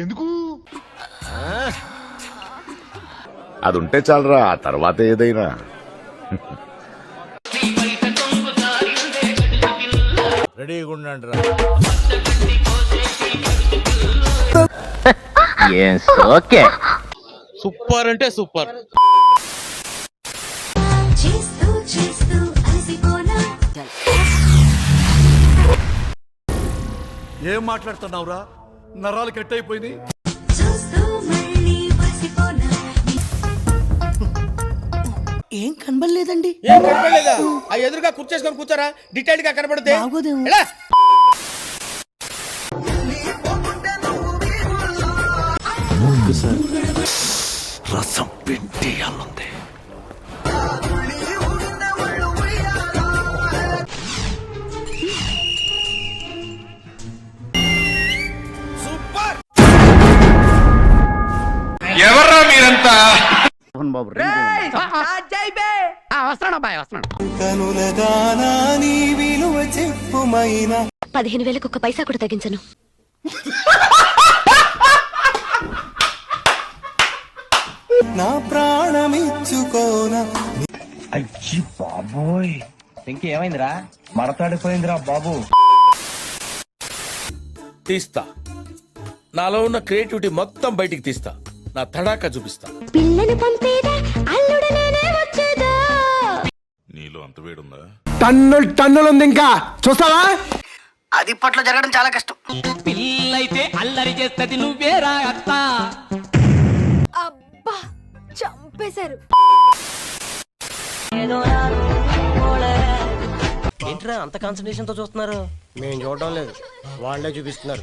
ఎందుకు? అది ఉంటే చాలరా, ఆ తర్వాత ఏదైనా. రెడీగా ఉండండిరా. ఓకే, సూపర్ అంటే సూపర్. ఏం మాట్లాడుతున్నావురా? నరాలు కట్ అయిపోయింది. ఏం కనబడలేదండి. ఏం కనపడలేదా? ఆ ఎదురుగా కూర్చేసుకొని కూర్చోరా, డీటెయిల్ గా కనపడితే. ఎలా? రసం పిండి అల్లుంది. సూపర్. ఎవర్రా మీరంతా? బాబు వస్తున్నాడు. కనులదానా నీ విలువ చెప్పుమైనా 15,000 ఒక్క పైసా కూడా తగ్గించను. నా ప్రాణమిచ్చుకోనా. అయ్యి బాబోయ్, ఇంకేమైందిరా? మడతాడిపోయిందిరా బాబు. తీస్తా, నాలో ఉన్న క్రియేటివిటీ మొత్తం బయటికి తీస్తా, నా తడాకా చూపిస్తా. పిల్లని పంపేదా అల్లుడు నేనే వచ్చేదా. నీలో అంత వేడుందా? టన్నులు ఉంది. ఇంకా చూస్తావా? అది ఇప్పట్లో జరగడం చాలా కష్టం. పిల్లైతే అల్లరి చేస్తది నువ్వేరా అత్త. అబ్బా చంపేశారు. ఏంట్రా అంత కాన్సన్ట్రేషన్ తో చూస్తున్నారు? మేము చూడడం లేదు, వాళ్ళే చూపిస్తున్నారు.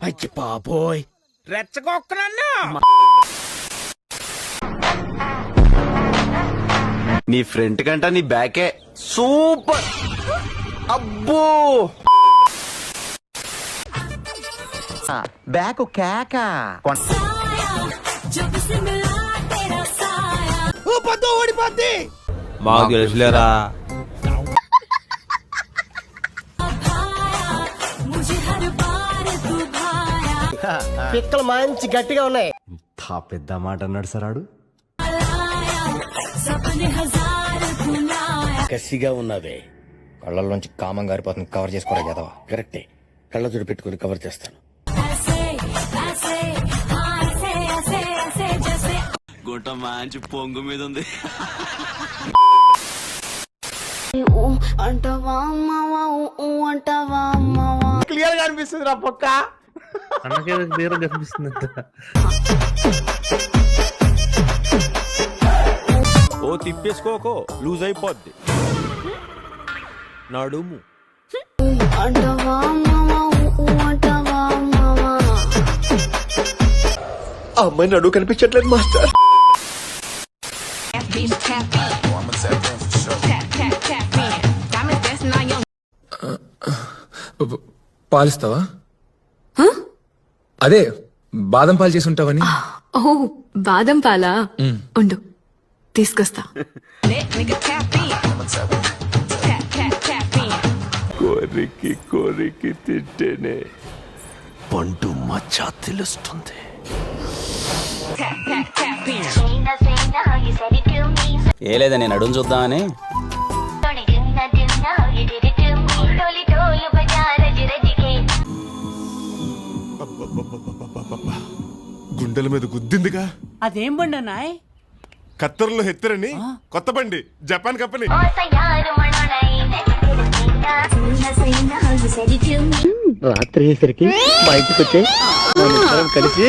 అయ్యి బాబోయ్, రెచ్చగొక్కనన్నా. నీ ఫ్రంట్ కంట నీ బ్యాకే సూపర్. అబ్బో బ్యాక్ కేక. ఓడిపోద్ది. మాకు తెలుసులేరా. పిక్కలు మంచి గట్టిగా ఉన్నాయి. పెద్ద మాట అన్నాడు సరాడు. కసిగా ఉన్నవే, కళ్ళల్లోంచి కామం గారిపోతుంది. కవర్ చేసుకోరా కదవా? కరెక్టే, కళ్ళజోడు పెట్టుకుని కవర్ చేస్తాను. గుంట మంచి పొంగు మీద ఉంది. క్లియర్ గా అనిపిస్తుంది రా పక్క. ఓ తిప్పేసుకోకో, లూజ్ అయిపోద్ది నడుము. ఆ అమ్మాయి నడువు కనిపించట్లేదు మాస్టర్. పాలిస్తావా? అదే బాదం పాలు చేసి ఉంటావని. ఓ బాదం పాలా? ఉండు తీసుకొస్తా. కోరికి కోరికి తింటేనే పండు మచ్చ తెలుస్తుంది. ఏ లేదా, నేను అడుగు చూద్దామని. గుండెల మీద గుద్దిందిగా. అదేం బండి అన్నాయ్? కత్తర్లో హెత్తరని కొత్త బండి, జపాన్ కంపెనీ. రాత్రి అయ్యేసరికి మా ఇంటికి వచ్చే కలిసి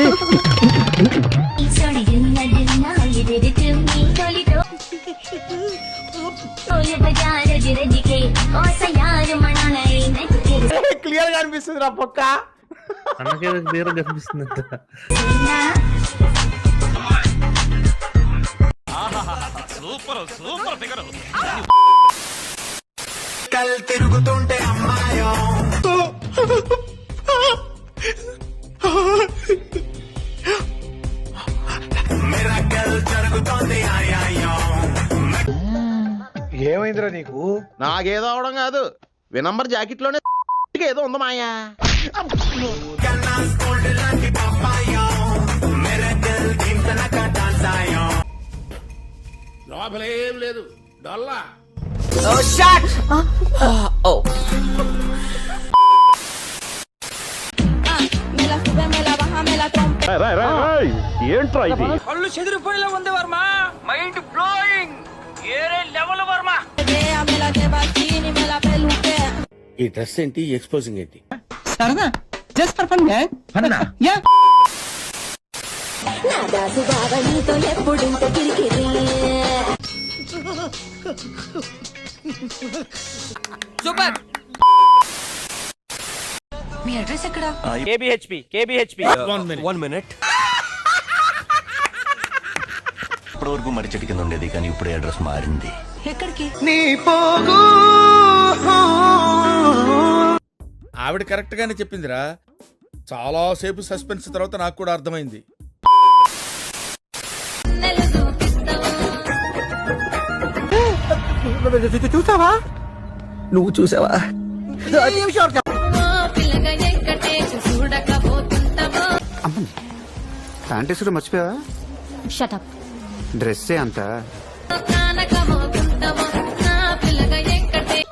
క్లియర్ గా అనిపిస్తుంది రా పక్క. అన్నకే క్లియర్ గా కనిపిస్తుంది. ఏమైందిరా నీకు? నాకేదో అవడం కాదు, వినంబర్ జాకెట్ లోనే ఏదో ఉంది మాయా. లోపలేం లేదు డొల్లా. ఏంట్రా ఇది? కళ్ళు చెదిరిపోయేలా ఉంది వర్మ, మైండ్ బ్లోయింగ్, ఏరే లెవెల్ వర్మ. ఈ డ్రెస్ ఏంటి, ఎక్స్పోజింగ్ ఏంటి? సరదా జస్ట్ ఫర్ ఫన్ యా. నా దాసు బావ నీతో ఎప్పుడింత కిరికిరి. సూపర్. మీ అడ్రస్ ఎక్కడ? కేబిహెచ్పి. One minute. ఇప్పటివరకు మరి చెట్టు కింద ఉండేది, కానీ ఇప్పుడు అడ్రస్ మారింది. ఎక్కడికి? ఆవిడ కరెక్ట్ గానే చెప్పిందిరా. చాలా సేపు సస్పెన్స్ తర్వాత నాకు కూడా అర్థమైంది. చూసావా? నువ్వు చూసావా? ప్యాంటేసుడు మర్చిపోయావా? షటప్. డ్రెస్సే అంత.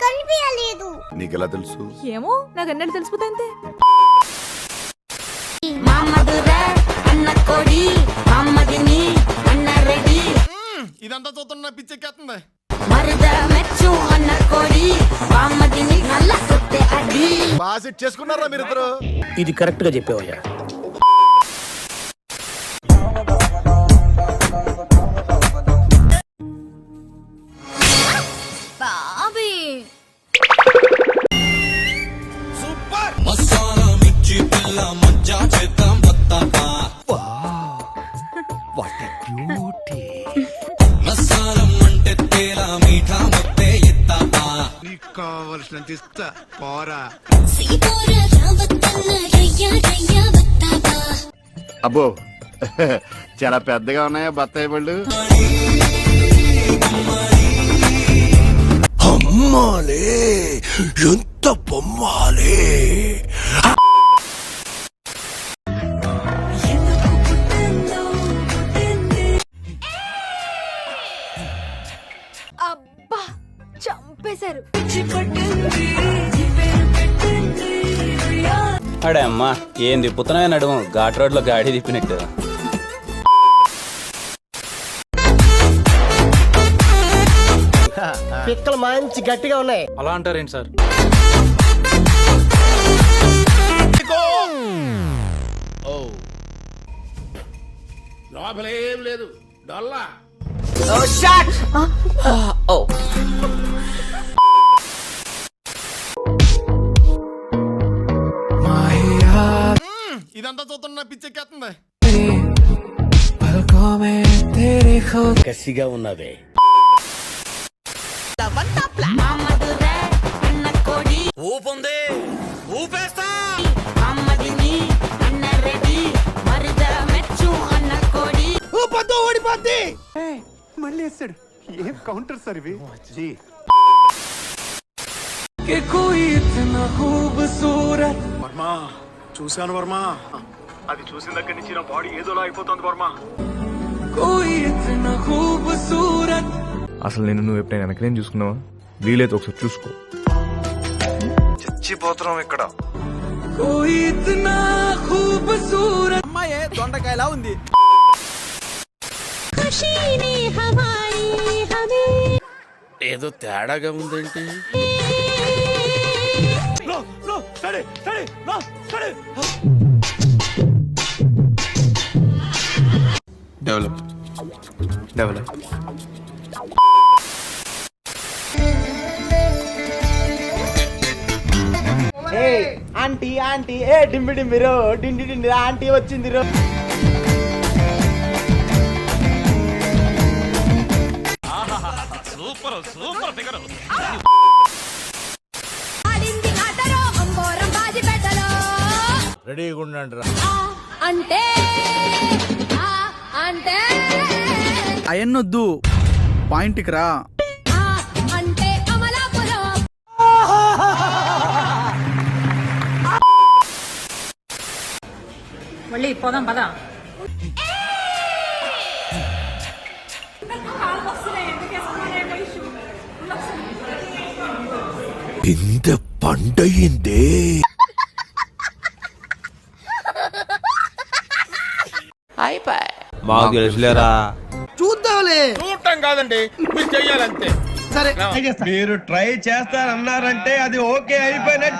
కనిపించలేదు. నీకెలా తెలుసు? ఏమో నాకు అన్నట్టు తెలిసిపోతా అంతే. ఇదంతా చూస్తున్నా పిచ్చెక్కేస్తుంది. బాగా సెట్ చేసుకున్నారా మీరిద్దరు? ఇది కరెక్ట్ గా చెప్పేవయ్యా. బాబీ కావలసినంత ఇస్తా పోరా. అబ్బో చాలా పెద్దగా ఉన్నాయా బత్తాయి పళ్ళు? అమ్మాలే ఎంత బొమ్మాలే. అబ్బా చంపేశారు. అడే అమ్మా, ఏం తిప్పుతున్నాయో నడుము, ఘాట్ రోడ్ లో గాడి తిప్పినట్టు. పిక్కలు మంచి గట్టిగా ఉన్నాయి. అలా అంటారేంటి సార్? ఓ లోపలేం లేదు డొల్లా. ఇదంతా చూస్తున్నా పిచ్చెక్కేస్తుంది. కసిగా ఉన్నవే. ఊపుంది, ఊపేస్తా. ఓడిపోద్ది. మళ్ళీ వేస్తాడు. ఏం కౌంటర్ సార్ ఇవి? వర్మా చూశాను వర్మా. అది చూసిన దగ్గర నుంచి నా బాడీ ఏదోలా అయిపోతుంది వర్మా. అసలు నేను నువ్వు ఎప్పుడైనా వెనకలేం చూసుకున్నావా? వీలైతే ఒకసారి చూసుకో. చచ్చిపోతున్నాం ఇక్కడ. అమ్మాయే దొండకాయలా ఉంది. ఏదో తేడాగా ఉందేంటి? Develop develop. ఆంటీ ఆంటీ ఏ డింబి డింబిరో డిండి డిండి ఆంటీ వచ్చింది రో. రెడీగా ఉండండి రా. అంటే అంటే అయన్నొద్దు పాయింట్కి రా. అంటే అమలాపురం. మళ్ళీ పోదాం పదా. ఇంత పండయిందే. మాకు తెలుసులేరా. చూడటం కాదండి, మీరు చెయ్యాలంతే. సరే మీరు ట్రై చేస్తారన్నారంటే అది ఓకే అయిపోయినట్టు.